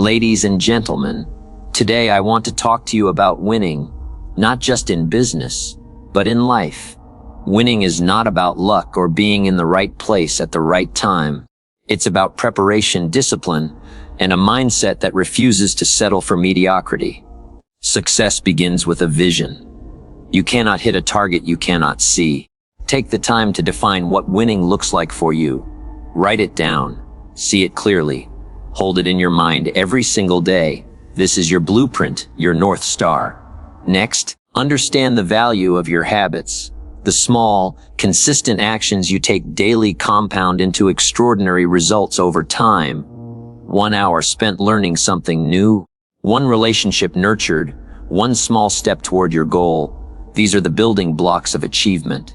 Ladies and gentlemen, today I want to talk to you about winning, not just in business, but in life. Winning is not about luck or being in the right place at the right time. It's about preparation, discipline, and a mindset that refuses to settle for mediocrity. Success begins with a vision. You cannot hit a target you cannot see. Take the time to define what winning looks like for you. Write it down. See it clearly. Hold it in your mind every single day. This is your blueprint, your North Star. Next, understand the value of your habits. The small, consistent actions you take daily compound into extraordinary results over time. 1 hour spent learning something new, one relationship nurtured, one small step toward your goal. These are the building blocks of achievement.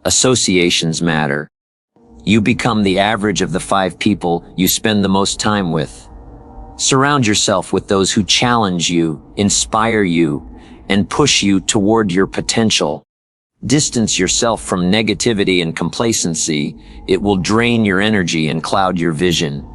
Associations matter. You become the average of the 5 people you spend the most time with. Surround yourself with those who challenge you, inspire you, and push you toward your potential. Distance yourself from negativity and complacency. It will drain your energy and cloud your vision.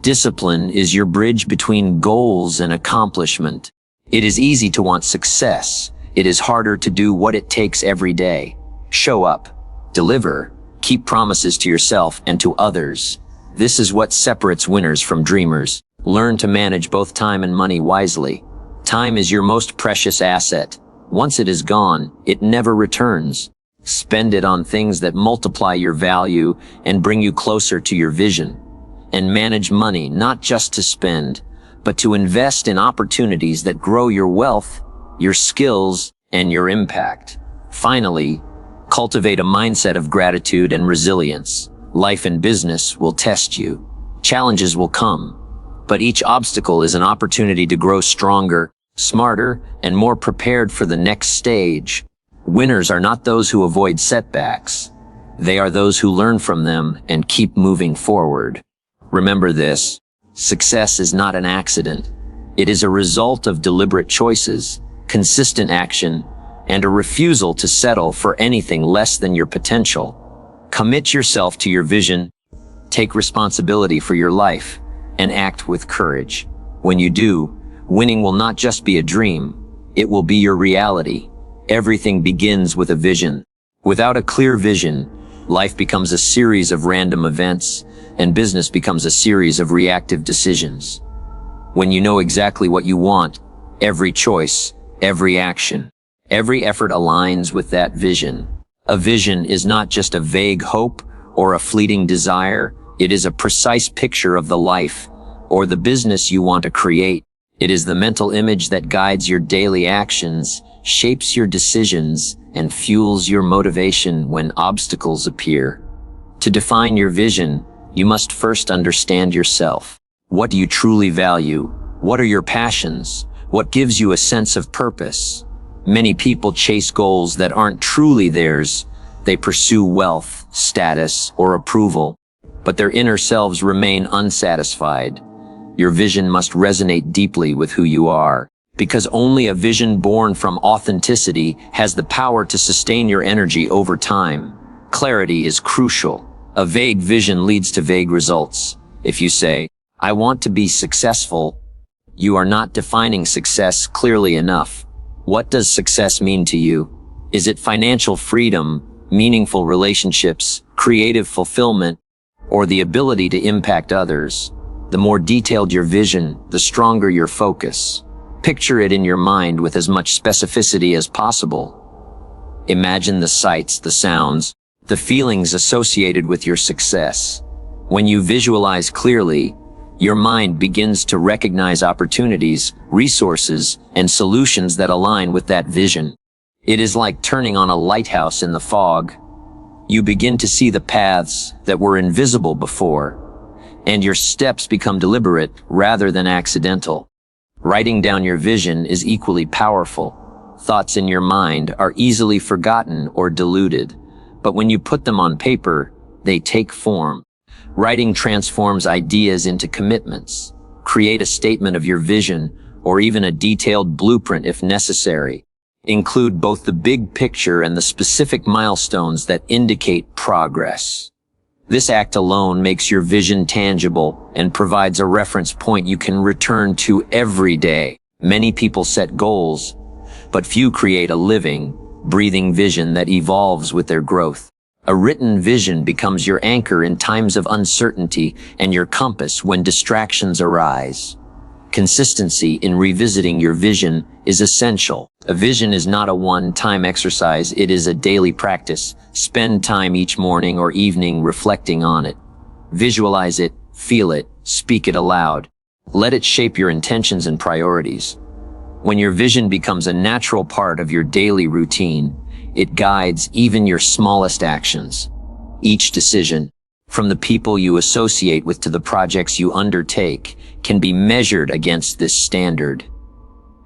Discipline is your bridge between goals and accomplishment. It is easy to want success. It is harder to do what it takes every day. Show up. Deliver, keep promises to yourself and to others. This is what separates winners from dreamers. Learn to manage both time and money wisely. Time is your most precious asset. Once it is gone, it never returns. Spend it on things that multiply your value and bring you closer to your vision. And manage money not just to spend, but to invest in opportunities that grow your wealth, your skills, and your impact. Finally, cultivate a mindset of gratitude and resilience. Life and business will test you. Challenges will come, but each obstacle is an opportunity to grow stronger, smarter, and more prepared for the next stage. Winners are not those who avoid setbacks. They are those who learn from them and keep moving forward. Remember this: success is not an accident. It is a result of deliberate choices, consistent action, and a refusal to settle for anything less than your potential. Commit yourself to your vision, take responsibility for your life, and act with courage. When you do, winning will not just be a dream, it will be your reality. Everything begins with a vision. Without a clear vision, life becomes a series of random events, and business becomes a series of reactive decisions. When you know exactly what you want, every choice, every action, every effort aligns with that vision. A vision is not just a vague hope or a fleeting desire. It is a precise picture of the life or the business you want to create. It is the mental image that guides your daily actions, shapes your decisions, and fuels your motivation when obstacles appear. To define your vision, you must first understand yourself. What do you truly value? What are your passions? What gives you a sense of purpose? Many people chase goals that aren't truly theirs. They pursue wealth, status, or approval, but their inner selves remain unsatisfied. Your vision must resonate deeply with who you are, because only a vision born from authenticity has the power to sustain your energy over time. Clarity is crucial. A vague vision leads to vague results. If you say, "I want to be successful," you are not defining success clearly enough. What does success mean to you? Is it financial freedom, meaningful relationships, creative fulfillment, or the ability to impact others? The more detailed your vision, the stronger your focus. Picture it in your mind with as much specificity as possible. Imagine the sights, the sounds, the feelings associated with your success. When you visualize clearly, your mind begins to recognize opportunities, resources, and solutions that align with that vision. It is like turning on a lighthouse in the fog. You begin to see the paths that were invisible before, and your steps become deliberate rather than accidental. Writing down your vision is equally powerful. Thoughts in your mind are easily forgotten or diluted, but when you put them on paper, they take form. Writing transforms ideas into commitments. Create a statement of your vision, or even a detailed blueprint if necessary. Include both the big picture and the specific milestones that indicate progress. This act alone makes your vision tangible and provides a reference point you can return to every day. Many people set goals, but few create a living, breathing vision that evolves with their growth. A written vision becomes your anchor in times of uncertainty and your compass when distractions arise. Consistency in revisiting your vision is essential. A vision is not a one-time exercise, it is a daily practice. Spend time each morning or evening reflecting on it. Visualize it, feel it, speak it aloud. Let it shape your intentions and priorities. When your vision becomes a natural part of your daily routine, it guides even your smallest actions. Each decision, from the people you associate with to the projects you undertake, can be measured against this standard.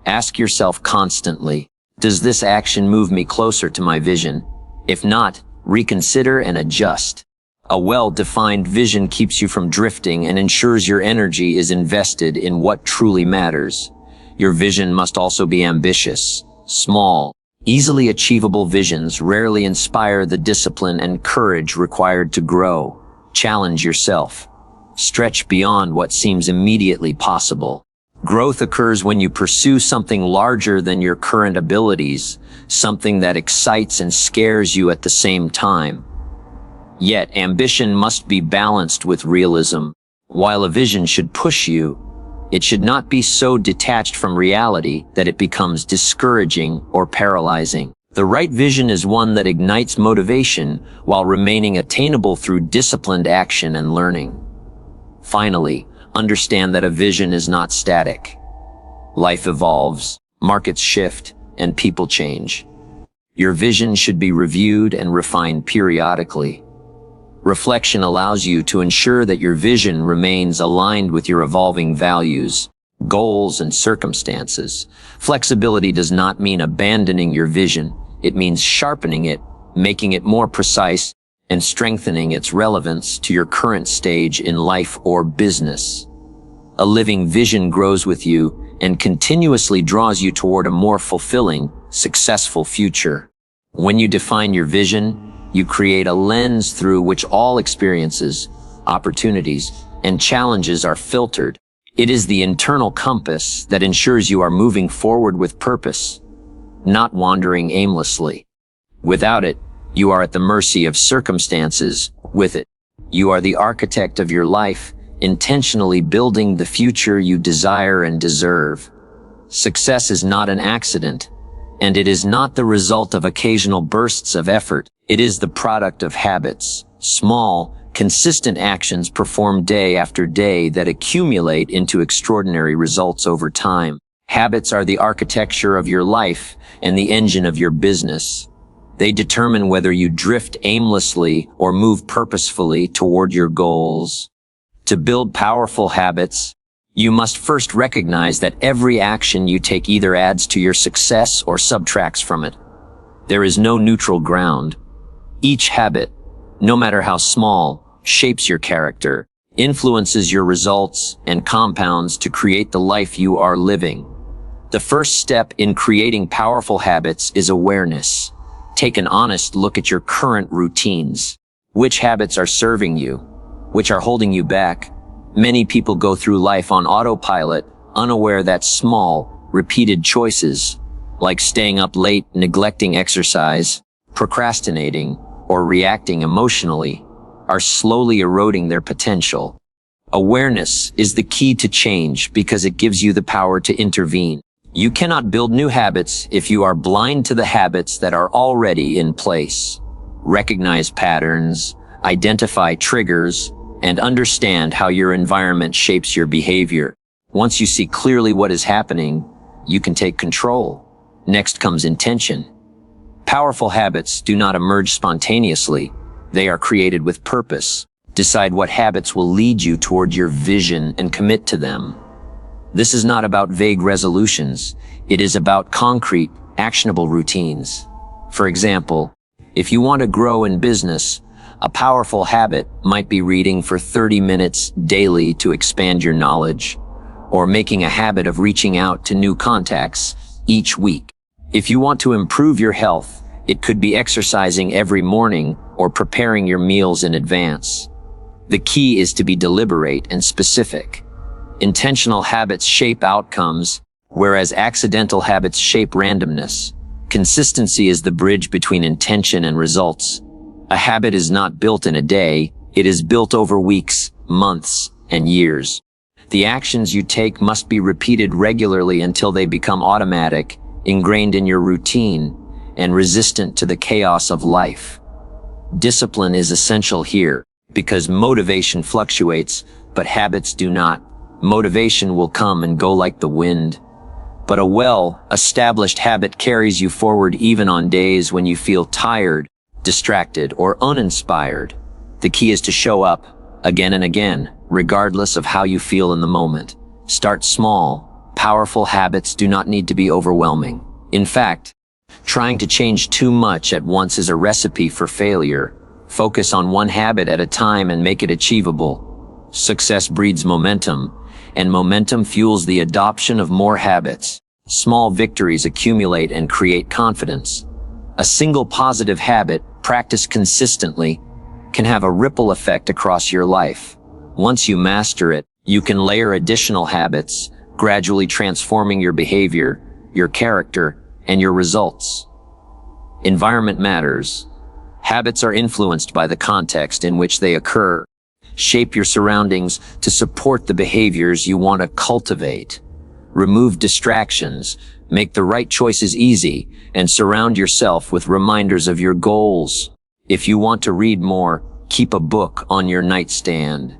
Ask yourself constantly, does this action move me closer to my vision? If not, reconsider and adjust. A well-defined vision keeps you from drifting and ensures your energy is invested in what truly matters. Your vision must also be ambitious. Small, easily achievable visions rarely inspire the discipline and courage required to grow. Challenge yourself. Stretch beyond what seems immediately possible. Growth occurs when you pursue something larger than your current abilities, something that excites and scares you at the same time. Yet, ambition must be balanced with realism. While a vision should push you, it should not be so detached from reality that it becomes discouraging or paralyzing. The right vision is one that ignites motivation while remaining attainable through disciplined action and learning. Finally, understand that a vision is not static. Life evolves, markets shift, and people change. Your vision should be reviewed and refined periodically. Reflection allows you to ensure that your vision remains aligned with your evolving values, goals, and circumstances. Flexibility does not mean abandoning your vision. It means sharpening it, making it more precise, and strengthening its relevance to your current stage in life or business. A living vision grows with you and continuously draws you toward a more fulfilling, successful future. When you define your vision, you create a lens through which all experiences, opportunities, and challenges are filtered. It is the internal compass that ensures you are moving forward with purpose, not wandering aimlessly. Without it, you are at the mercy of circumstances. With it, you are the architect of your life, intentionally building the future you desire and deserve. Success is not an accident, and it is not the result of occasional bursts of effort. It is the product of habits, small, consistent actions performed day after day that accumulate into extraordinary results over time. Habits are the architecture of your life and the engine of your business. They determine whether you drift aimlessly or move purposefully toward your goals. To build powerful habits, you must first recognize that every action you take either adds to your success or subtracts from it. There is no neutral ground. Each habit, no matter how small, shapes your character, influences your results, and compounds to create the life you are living. The first step in creating powerful habits is awareness. Take an honest look at your current routines. Which habits are serving you? Which are holding you back? Many people go through life on autopilot, unaware that small, repeated choices, like staying up late, neglecting exercise, procrastinating, or reacting emotionally, are slowly eroding their potential. Awareness is the key to change because it gives you the power to intervene. You cannot build new habits if you are blind to the habits that are already in place. Recognize patterns, identify triggers, and understand how your environment shapes your behavior. Once you see clearly what is happening, you can take control. Next comes intention. Powerful habits do not emerge spontaneously. They are created with purpose. Decide what habits will lead you toward your vision and commit to them. This is not about vague resolutions. It is about concrete, actionable routines. For example, if you want to grow in business, a powerful habit might be reading for 30 minutes daily to expand your knowledge, or making a habit of reaching out to new contacts each week. If you want to improve your health, it could be exercising every morning or preparing your meals in advance. The key is to be deliberate and specific. Intentional habits shape outcomes, whereas accidental habits shape randomness. Consistency is the bridge between intention and results. A habit is not built in a day, it is built over weeks, months, and years. The actions you take must be repeated regularly until they become automatic, ingrained in your routine, and resistant to the chaos of life. Discipline is essential here, because motivation fluctuates, but habits do not. Motivation will come and go like the wind. But a well-established habit carries you forward even on days when you feel tired, distracted, or uninspired. The key is to show up, again and again, regardless of how you feel in the moment. Start small. Powerful habits do not need to be overwhelming. In fact, trying to change too much at once is a recipe for failure. Focus on one habit at a time and make it achievable. Success breeds momentum, and momentum fuels the adoption of more habits. Small victories accumulate and create confidence. A single positive habit, practiced consistently, can have a ripple effect across your life. Once you master it, you can layer additional habits, gradually transforming your behavior, your character, and your results. Environment matters. Habits are influenced by the context in which they occur. Shape your surroundings to support the behaviors you want to cultivate. Remove distractions, make the right choices easy, and surround yourself with reminders of your goals. If you want to read more, keep a book on your nightstand.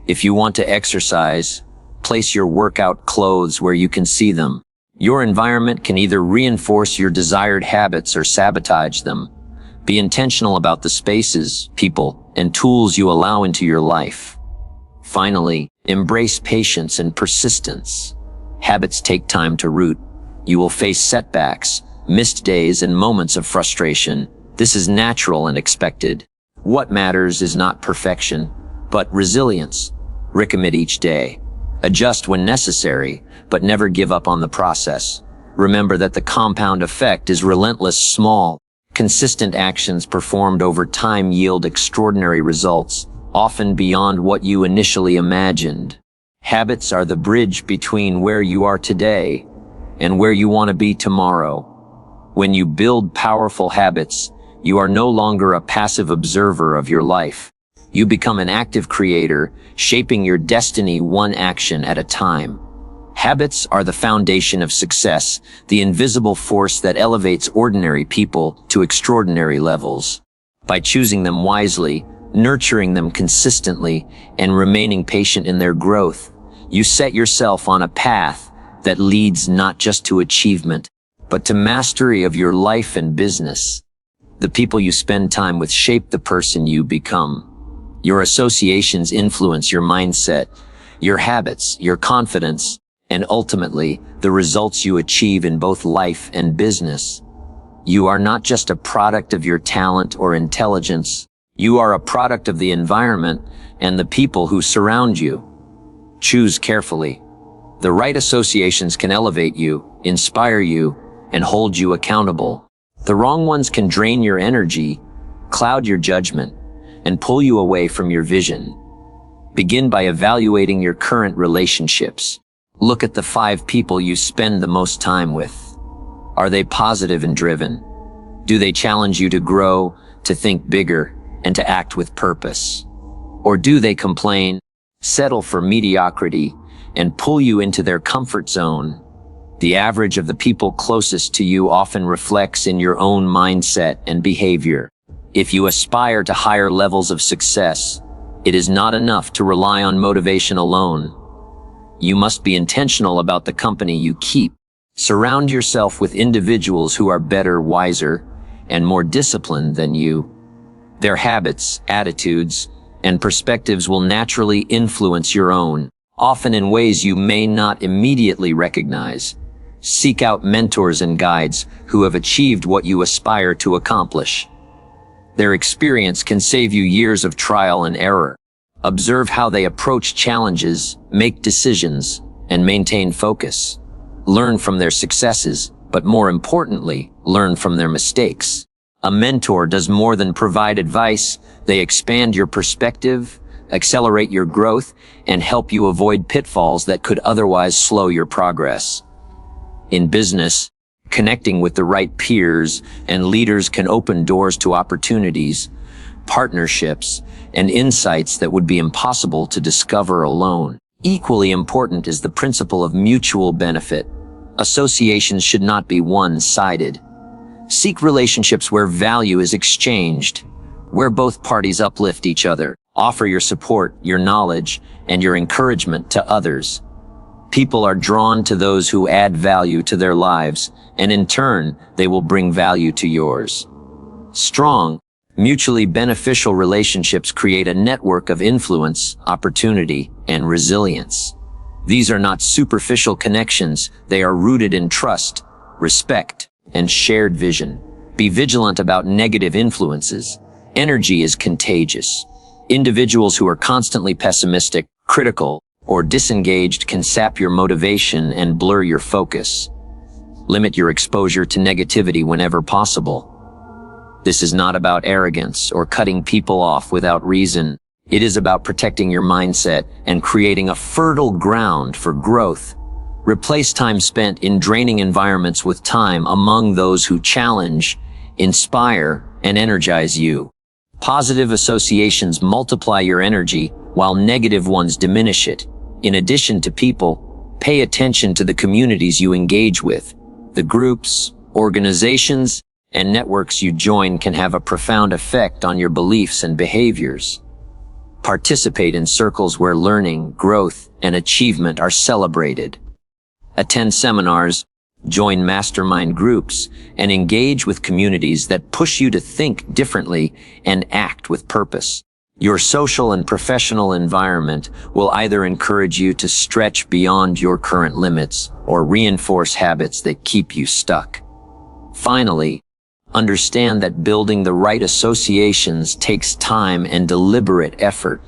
If you want to exercise, place your workout clothes where you can see them. Your environment can either reinforce your desired habits or sabotage them. Be intentional about the spaces, people, and tools you allow into your life. Finally, embrace patience and persistence. Habits take time to root. You will face setbacks, missed days, and moments of frustration. This is natural and expected. What matters is not perfection, but resilience. Recommit each day. Adjust when necessary, but never give up on the process. Remember that the compound effect is relentless. Small, consistent actions performed over time yield extraordinary results, often beyond what you initially imagined. Habits are the bridge between where you are today and where you want to be tomorrow. When you build powerful habits, you are no longer a passive observer of your life. You become an active creator, shaping your destiny one action at a time. Habits are the foundation of success, the invisible force that elevates ordinary people to extraordinary levels. By choosing them wisely, nurturing them consistently, and remaining patient in their growth, you set yourself on a path that leads not just to achievement, but to mastery of your life and business. The people you spend time with shape the person you become. Your associations influence your mindset, your habits, your confidence, and ultimately, the results you achieve in both life and business. You are not just a product of your talent or intelligence. You are a product of the environment and the people who surround you. Choose carefully. The right associations can elevate you, inspire you, and hold you accountable. The wrong ones can drain your energy, cloud your judgment, and pull you away from your vision. Begin by evaluating your current relationships. Look at the 5 people you spend the most time with. Are they positive and driven? Do they challenge you to grow, to think bigger, and to act with purpose? Or do they complain, settle for mediocrity, and pull you into their comfort zone? The average of the people closest to you often reflects in your own mindset and behavior. If you aspire to higher levels of success, it is not enough to rely on motivation alone. You must be intentional about the company you keep. Surround yourself with individuals who are better, wiser, and more disciplined than you. Their habits, attitudes, and perspectives will naturally influence your own, often in ways you may not immediately recognize. Seek out mentors and guides who have achieved what you aspire to accomplish. Their experience can save you years of trial and error. Observe how they approach challenges, make decisions, and maintain focus. Learn from their successes, but more importantly, learn from their mistakes. A mentor does more than provide advice. They expand your perspective, accelerate your growth, and help you avoid pitfalls that could otherwise slow your progress. In business, connecting with the right peers and leaders can open doors to opportunities, partnerships, and insights that would be impossible to discover alone. Equally important is the principle of mutual benefit. Associations should not be one-sided. Seek relationships where value is exchanged, where both parties uplift each other. Offer your support, your knowledge, and your encouragement to others. People are drawn to those who add value to their lives, and in turn, they will bring value to yours. Strong, mutually beneficial relationships create a network of influence, opportunity, and resilience. These are not superficial connections. They are rooted in trust, respect, and shared vision. Be vigilant about negative influences. Energy is contagious. Individuals who are constantly pessimistic, critical, or disengaged can sap your motivation and blur your focus. Limit your exposure to negativity whenever possible. This is not about arrogance or cutting people off without reason. It is about protecting your mindset and creating a fertile ground for growth. Replace time spent in draining environments with time among those who challenge, inspire, and energize you. Positive associations multiply your energy, while negative ones diminish it. In addition to people, pay attention to the communities you engage with. The groups, organizations, and networks you join can have a profound effect on your beliefs and behaviors. Participate in circles where learning, growth, and achievement are celebrated. Attend seminars, join mastermind groups, and engage with communities that push you to think differently and act with purpose. Your social and professional environment will either encourage you to stretch beyond your current limits or reinforce habits that keep you stuck. Finally, understand that building the right associations takes time and deliberate effort.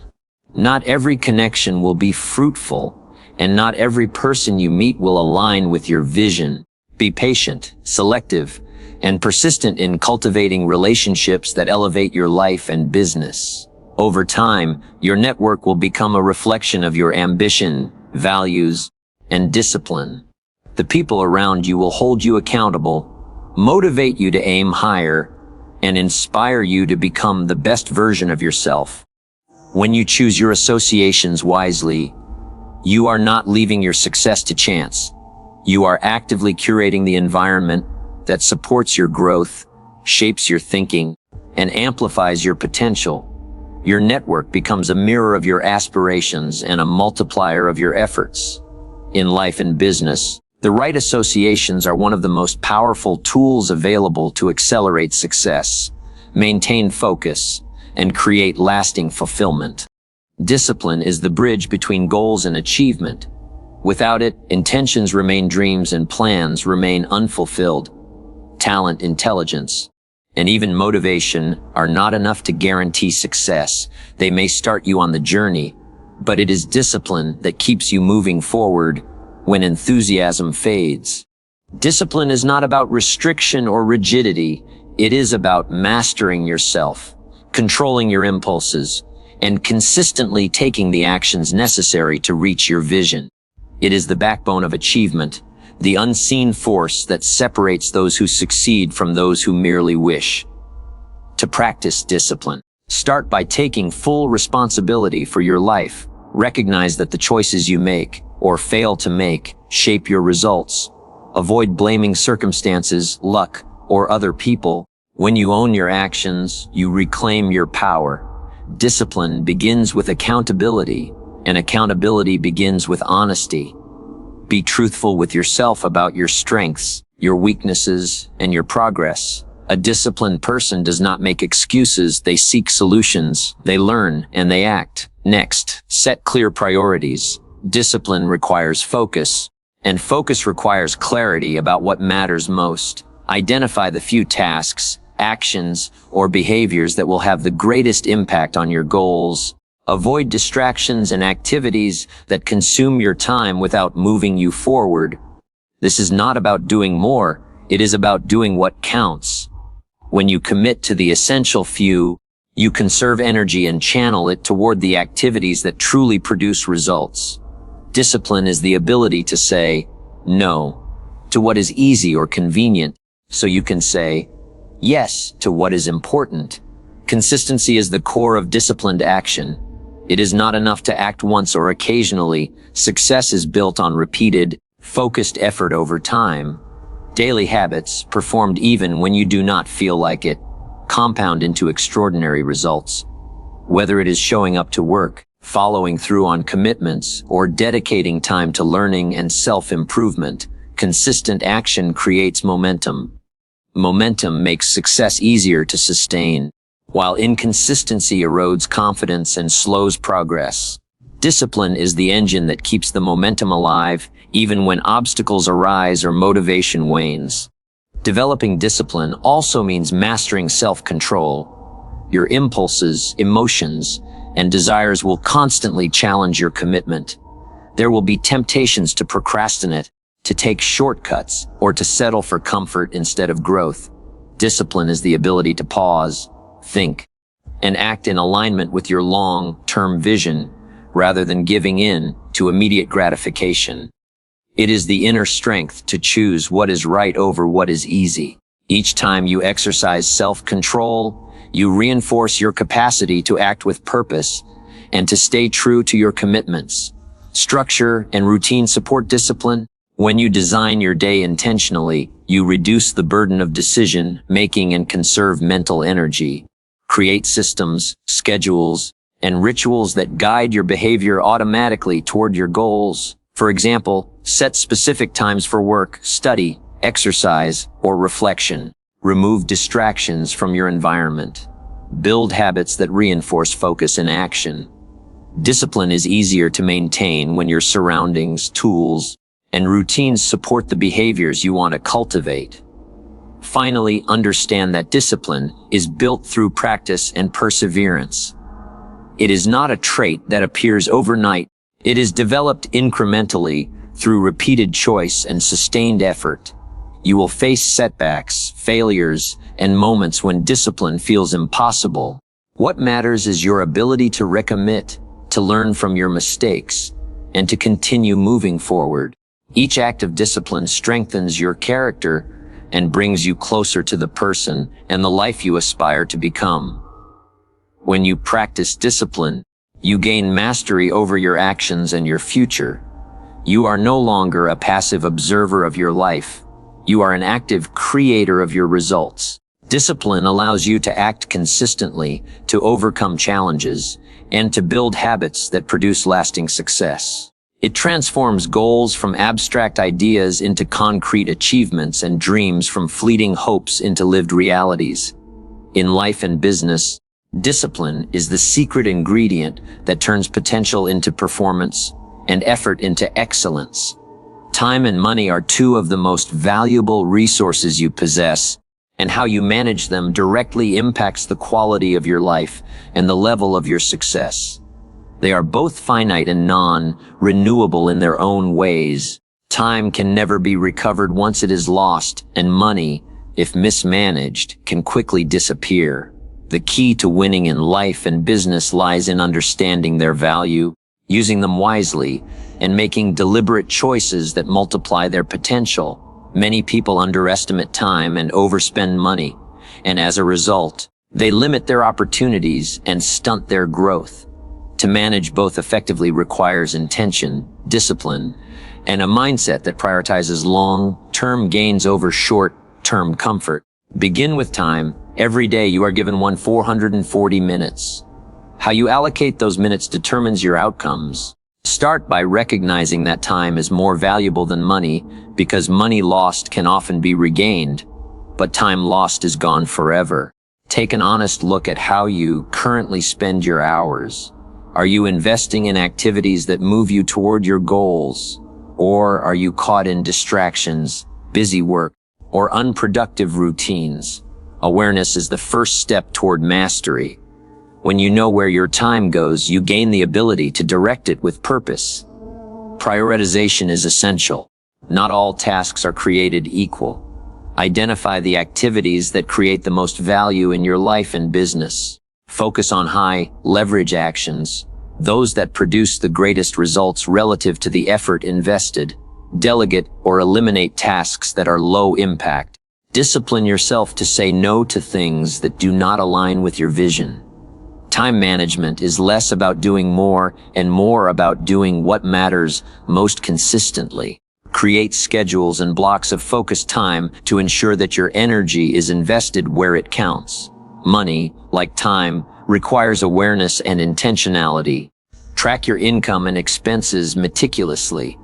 Not every connection will be fruitful, and not every person you meet will align with your vision. Be patient, selective, and persistent in cultivating relationships that elevate your life and business. Over time, your network will become a reflection of your ambition, values, and discipline. The people around you will hold you accountable, motivate you to aim higher, and inspire you to become the best version of yourself. When you choose your associations wisely, you are not leaving your success to chance. You are actively curating the environment that supports your growth, shapes your thinking, and amplifies your potential. Your network becomes a mirror of your aspirations and a multiplier of your efforts. In life and business, the right associations are one of the most powerful tools available to accelerate success, maintain focus, and create lasting fulfillment. Discipline is the bridge between goals and achievement. Without it, intentions remain dreams and plans remain unfulfilled. Talent, intelligence, and even motivation are not enough to guarantee success. They may start you on the journey, but it is discipline that keeps you moving forward when enthusiasm fades. Discipline is not about restriction or rigidity. It is about mastering yourself, controlling your impulses, and consistently taking the actions necessary to reach your vision. It is the backbone of achievement, the unseen force that separates those who succeed from those who merely wish. To practice discipline, start by taking full responsibility for your life. Recognize that the choices you make, or fail to make, shape your results. Avoid blaming circumstances, luck, or other people. When you own your actions, you reclaim your power. Discipline begins with accountability, and accountability begins with honesty. Be truthful with yourself about your strengths, your weaknesses, and your progress. A disciplined person does not make excuses, they seek solutions, they learn, and they act. Next, set clear priorities. Discipline requires focus, and focus requires clarity about what matters most. Identify the few tasks, actions, or behaviors that will have the greatest impact on your goals. Avoid distractions and activities that consume your time without moving you forward. This is not about doing more, it is about doing what counts. When you commit to the essential few, You conserve energy and channel it toward the activities that truly produce results. Discipline is the ability to say no to what is easy or convenient, so you can say yes to what is important. Consistency is the core of disciplined action. It is not enough to act once or occasionally. Success is built on repeated, focused effort over time. Daily habits, performed even when you do not feel like it, compound into extraordinary results. Whether it is showing up to work, following through on commitments, or dedicating time to learning and self-improvement, consistent action creates momentum. Momentum makes success easier to sustain, while inconsistency erodes confidence and slows progress. Discipline is the engine that keeps the momentum alive, even when obstacles arise or motivation wanes. Developing discipline also means mastering self-control. Your impulses, emotions, and desires will constantly challenge your commitment. There will be temptations to procrastinate, to take shortcuts, or to settle for comfort instead of growth. Discipline is the ability to pause, think, and act in alignment with your long-term vision, rather than giving in to immediate gratification. It is the inner strength to choose what is right over what is easy. Each time you exercise self-control, you reinforce your capacity to act with purpose and to stay true to your commitments. Structure and routine support discipline. When you design your day intentionally, you reduce the burden of decision-making and conserve mental energy. Create systems, schedules, and rituals that guide your behavior automatically toward your goals. For example, set specific times for work, study, exercise, or reflection. Remove distractions from your environment. Build habits that reinforce focus and action. Discipline is easier to maintain when your surroundings, tools, and routines support the behaviors you want to cultivate. Finally, understand that discipline is built through practice and perseverance. It is not a trait that appears overnight. It is developed incrementally through repeated choice and sustained effort. You will face setbacks, failures, and moments when discipline feels impossible. What matters is your ability to recommit, to learn from your mistakes, and to continue moving forward. Each act of discipline strengthens your character and brings you closer to the person and the life you aspire to become. When you practice discipline, you gain mastery over your actions and your future. You are no longer a passive observer of your life. You are an active creator of your results. Discipline allows you to act consistently, to overcome challenges, and to build habits that produce lasting success. It transforms goals from abstract ideas into concrete achievements and dreams from fleeting hopes into lived realities. In life and business, discipline is the secret ingredient that turns potential into performance and effort into excellence. Time and money are two of the most valuable resources you possess, and how you manage them directly impacts the quality of your life and the level of your success. They are both finite and non-renewable in their own ways. Time can never be recovered once it is lost, and money, if mismanaged, can quickly disappear. The key to winning in life and business lies in understanding their value, using them wisely, and making deliberate choices that multiply their potential. Many people underestimate time and overspend money, and as a result, they limit their opportunities and stunt their growth. To manage both effectively requires intention, discipline, and a mindset that prioritizes long-term gains over short-term comfort. Begin with time. Every day you are given 440 minutes. How you allocate those minutes determines your outcomes. Start by recognizing that time is more valuable than money, because money lost can often be regained, but time lost is gone forever. Take an honest look at how you currently spend your hours. Are you investing in activities that move you toward your goals? Or are you caught in distractions, busy work, or unproductive routines? Awareness is the first step toward mastery. When you know where your time goes, you gain the ability to direct it with purpose. Prioritization is essential. Not all tasks are created equal. Identify the activities that create the most value in your life and business. Focus on high leverage actions, those that produce the greatest results relative to the effort invested. Delegate or eliminate tasks that are low impact. Discipline yourself to say no to things that do not align with your vision. Time management is less about doing more and more about doing what matters most consistently. Create schedules and blocks of focused time to ensure that your energy is invested where it counts. Money, like time, requires awareness and intentionality. Track your income and expenses meticulously.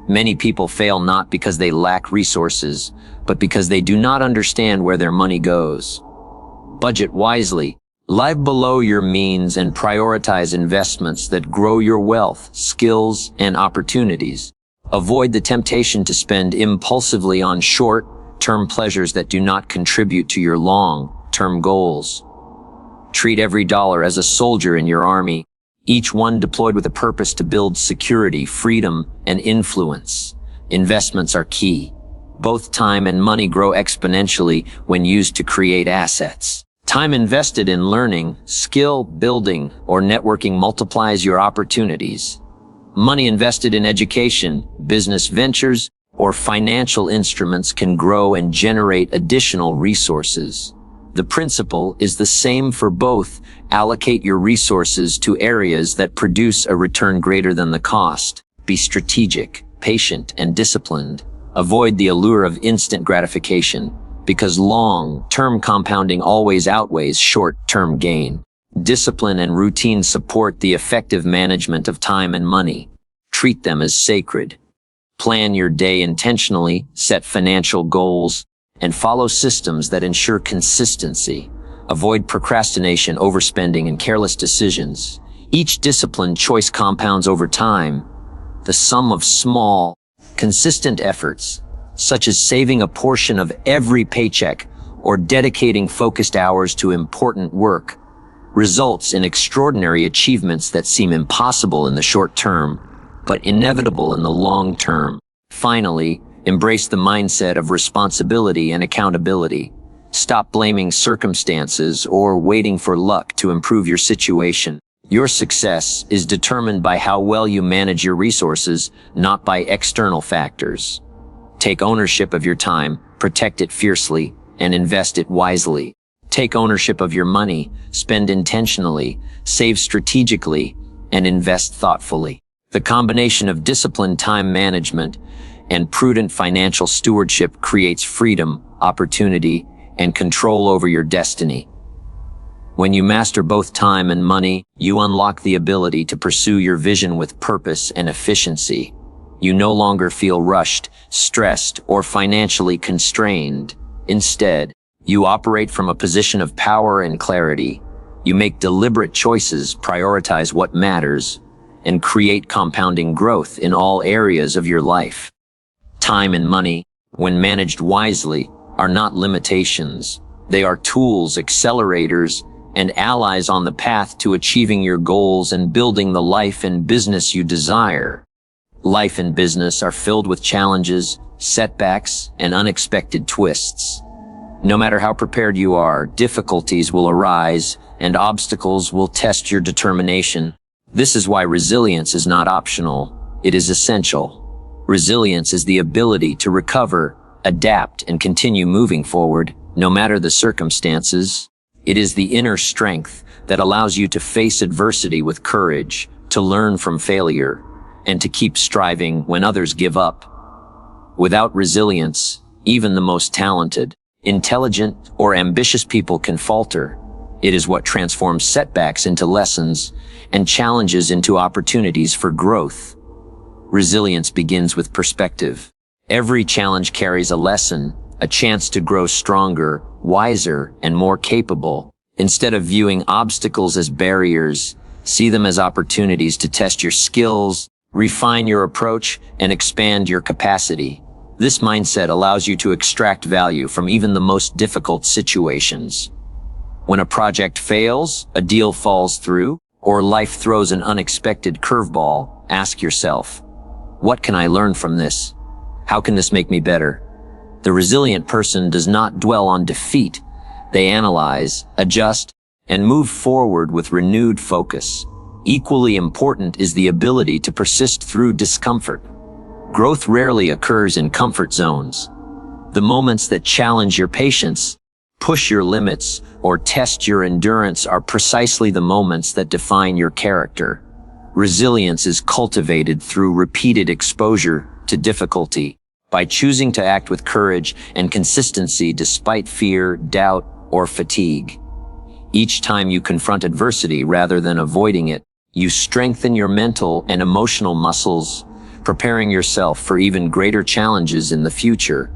Many people fail not because they lack resources, but because they do not understand where their money goes. Budget wisely. Live below your means and prioritize investments that grow your wealth, skills, and opportunities. Avoid the temptation to spend impulsively on short-term pleasures that do not contribute to your long-term goals. Treat every dollar as a soldier in your army, each one deployed with a purpose to build security, freedom, and influence. Investments are key. Both time and money grow exponentially when used to create assets. Time invested in learning, skill building, or networking multiplies your opportunities. Money invested in education, business ventures, or financial instruments can grow and generate additional resources. The principle is the same for both. Allocate your resources to areas that produce a return greater than the cost. Be strategic, patient, and disciplined. Avoid the allure of instant gratification, because long-term compounding always outweighs short-term gain. Discipline and routine support the effective management of time and money. Treat them as sacred. Plan your day intentionally, set financial goals, and follow systems that ensure consistency. Avoid procrastination, overspending, and careless decisions. Each disciplined choice compounds over time. The sum of small, consistent efforts, such as saving a portion of every paycheck or dedicating focused hours to important work, results in extraordinary achievements that seem impossible in the short term, but inevitable in the long term. Finally, embrace the mindset of responsibility and accountability. Stop blaming circumstances or waiting for luck to improve your situation. Your success is determined by how well you manage your resources, not by external factors. Take ownership of your time, protect it fiercely, and invest it wisely. Take ownership of your money, spend intentionally, save strategically, and invest thoughtfully. The combination of disciplined time management and prudent financial stewardship creates freedom, opportunity, and control over your destiny. When you master both time and money, you unlock the ability to pursue your vision with purpose and efficiency. You no longer feel rushed, stressed, or financially constrained. Instead, you operate from a position of power and clarity. You make deliberate choices, prioritize what matters, and create compounding growth in all areas of your life. Time and money, when managed wisely, are not limitations. They are tools, accelerators, and allies on the path to achieving your goals and building the life and business you desire. Life and business are filled with challenges, setbacks, and unexpected twists. No matter how prepared you are, difficulties will arise, and obstacles will test your determination. This is why resilience is not optional. It is essential. Resilience is the ability to recover, adapt, and continue moving forward, no matter the circumstances. It is the inner strength that allows you to face adversity with courage, to learn from failure, and to keep striving when others give up. Without resilience, even the most talented, intelligent, or ambitious people can falter. It is what transforms setbacks into lessons and challenges into opportunities for growth. Resilience begins with perspective. Every challenge carries a lesson, a chance to grow stronger, wiser, and more capable. Instead of viewing obstacles as barriers, see them as opportunities to test your skills, refine your approach, and expand your capacity. This mindset allows you to extract value from even the most difficult situations. When a project fails, a deal falls through, or life throws an unexpected curveball, ask yourself, what can I learn from this? How can this make me better? The resilient person does not dwell on defeat. They analyze, adjust, and move forward with renewed focus. Equally important is the ability to persist through discomfort. Growth rarely occurs in comfort zones. The moments that challenge your patience, push your limits, or test your endurance are precisely the moments that define your character. Resilience is cultivated through repeated exposure to difficulty, by choosing to act with courage and consistency despite fear, doubt, or fatigue. Each time you confront adversity rather than avoiding it, you strengthen your mental and emotional muscles, preparing yourself for even greater challenges in the future.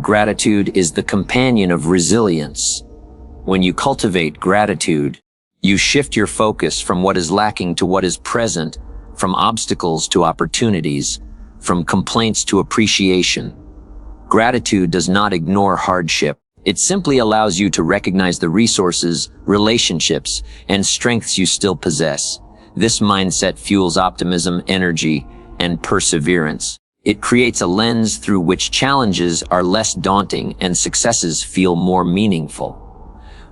Gratitude is the companion of resilience. When you cultivate gratitude, you shift your focus from what is lacking to what is present, from obstacles to opportunities, from complaints to appreciation. Gratitude does not ignore hardship. It simply allows you to recognize the resources, relationships, and strengths you still possess. This mindset fuels optimism, energy, and perseverance. It creates a lens through which challenges are less daunting and successes feel more meaningful.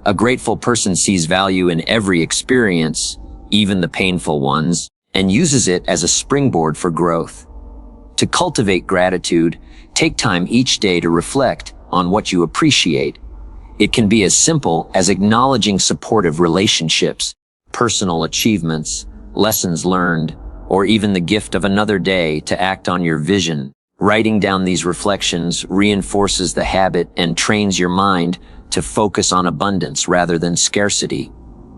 A grateful person sees value in every experience, even the painful ones, and uses it as a springboard for growth. To cultivate gratitude, take time each day to reflect on what you appreciate. It can be as simple as acknowledging supportive relationships, personal achievements, lessons learned, or even the gift of another day to act on your vision. Writing down these reflections reinforces the habit and trains your mind to focus on abundance rather than scarcity.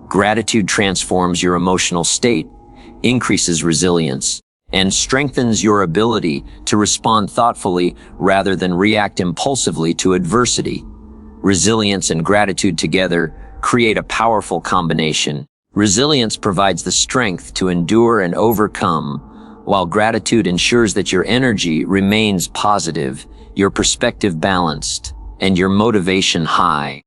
Gratitude transforms your emotional state, increases resilience, and strengthens your ability to respond thoughtfully rather than react impulsively to adversity. Resilience and gratitude together create a powerful combination. Resilience provides the strength to endure and overcome, while gratitude ensures that your energy remains positive, your perspective balanced, and your motivation high.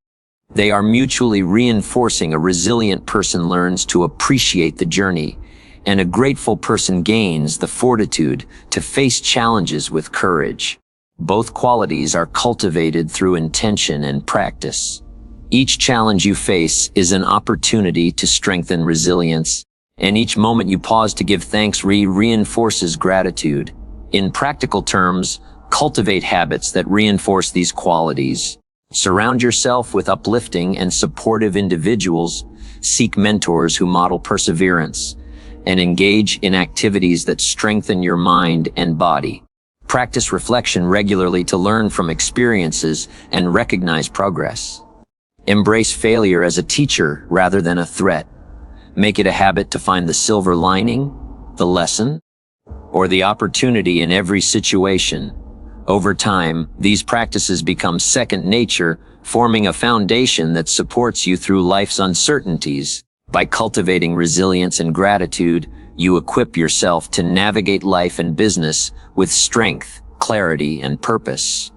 They are mutually reinforcing. A resilient person learns to appreciate the journey, and a grateful person gains the fortitude to face challenges with courage. Both qualities are cultivated through intention and practice. Each challenge you face is an opportunity to strengthen resilience, and each moment you pause to give thanks reinforces gratitude. In practical terms, cultivate habits that reinforce these qualities. Surround yourself with uplifting and supportive individuals, seek mentors who model perseverance, and engage in activities that strengthen your mind and body. Practice reflection regularly to learn from experiences and recognize progress. Embrace failure as a teacher rather than a threat. Make it a habit to find the silver lining, the lesson, or the opportunity in every situation. Over time, these practices become second nature, forming a foundation that supports you through life's uncertainties. By cultivating resilience and gratitude, you equip yourself to navigate life and business with strength, clarity, and purpose.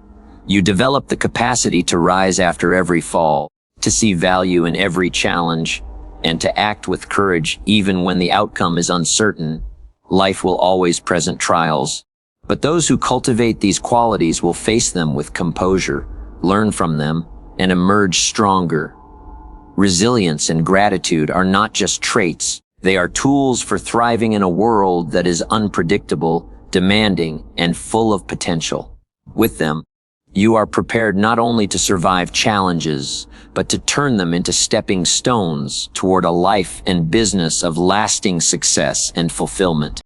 You develop the capacity to rise after every fall, to see value in every challenge, and to act with courage even when the outcome is uncertain. Life will always present trials, but those who cultivate these qualities will face them with composure, learn from them, and emerge stronger. Resilience and gratitude are not just traits, they are tools for thriving in a world that is unpredictable, demanding, and full of potential. With them, you are prepared not only to survive challenges, but to turn them into stepping stones toward a life and business of lasting success and fulfillment.